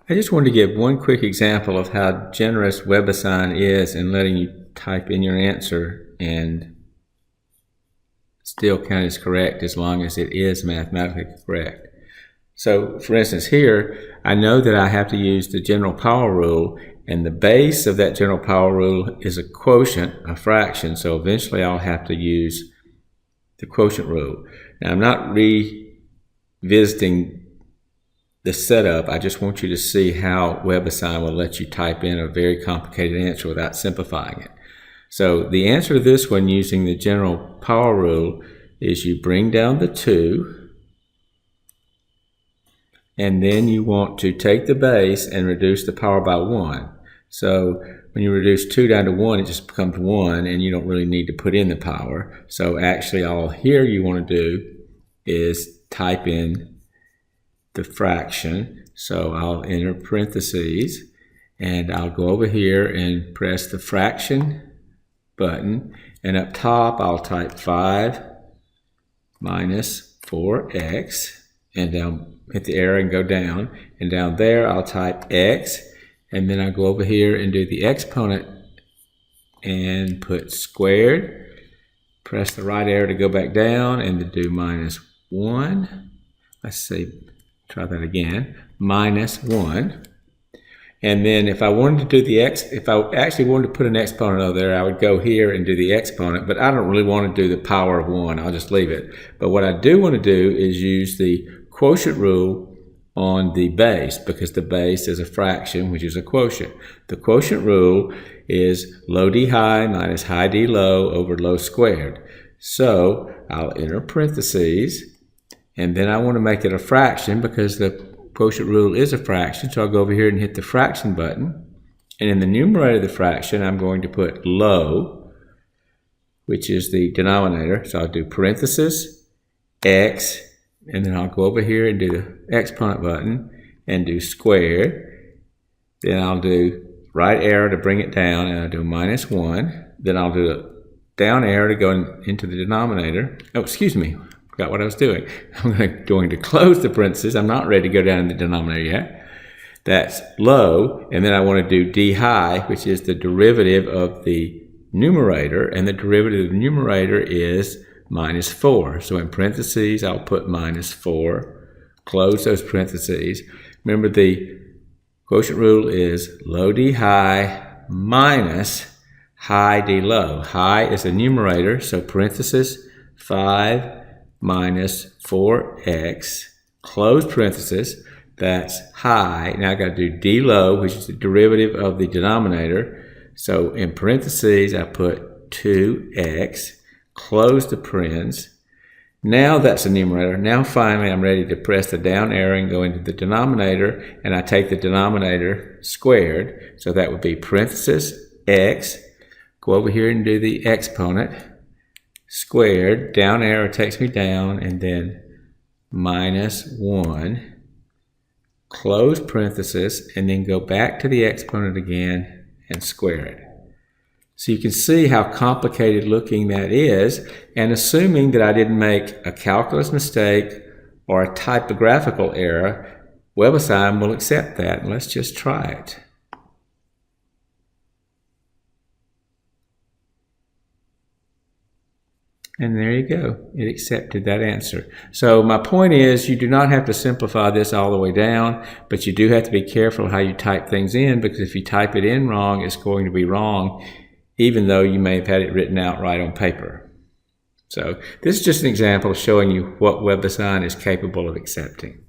I just wanted to give one quick example of how generous WebAssign is in letting you type in your answer and still count as correct as long as it is mathematically correct. So, for instance, here, I know that I have to use the general power rule, and the base of that general power rule is a quotient, a fraction, so eventually I'll have to use the quotient rule. Now, I'm not revisiting the setup. I just want you to see how WebAssign will let you type in a very complicated answer without simplifying it. So the answer to this one using the general power rule is you bring down the 2, and then you want to take the base and reduce the power by 1. So when you reduce 2 down to 1, it just becomes 1, and you don't really need to put in the power. So actually all here you want to do is type in the fraction. So I'll enter parentheses, and I'll go over here and press the fraction button, and up top I'll type 5 minus 4x, and down, hit the arrow and go down, and down there I'll type x, and then I'll go over here and do the exponent and put squared, press the right arrow to go back down, and to do minus 1. Let's see, try that again, minus 1. And then if I wanted to do the if I actually wanted to put an exponent over there, I would go here and do the exponent, but I don't really want to do the power of 1. I'll just leave it. But what I do want to do is use the quotient rule on the base, because the base is a fraction, which is a quotient. The quotient rule is low d high minus high d low over low squared. So I'll enter parentheses, and then I want to make it a fraction because the quotient rule is a fraction, so I'll go over here and hit the fraction button, and in the numerator of the fraction I'm going to put low, which is the denominator, so I'll do parenthesis x, and then I'll go over here and do the exponent button and do squared, then I'll do right arrow to bring it down, and I'll do minus 1, then I'll do a down arrow to go into the denominator. Oh, excuse me, forgot what I was doing. I'm going to close the parentheses. I'm not ready to go down in the denominator yet. That's low, and then I want to do d high, which is the derivative of the numerator, and the derivative of the numerator is minus 4. So in parentheses, I'll put minus 4, close those parentheses. Remember, the quotient rule is low d high minus high d low. High is the numerator, so parenthesis 5 minus 4x, close parenthesis, that's high. Now I've got to do d low, which is the derivative of the denominator. So in parentheses, I put 2x, close the parens. Now that's the numerator. Now finally I'm ready to press the down arrow and go into the denominator, and I take the denominator squared. So that would be parenthesis x, go over here and do the exponent, squared, down arrow takes me down, and then minus 1, close parenthesis, and then go back to the exponent again and square it. So you can see how complicated looking that is, and assuming that I didn't make a calculus mistake or a typographical error, WebAssign will accept that, and let's just try it. And there you go. It accepted that answer. So my point is, you do not have to simplify this all the way down, but you do have to be careful how you type things in, because if you type it in wrong, it's going to be wrong, even though you may have had it written out right on paper. So this is just an example of showing you what WebAssign is capable of accepting.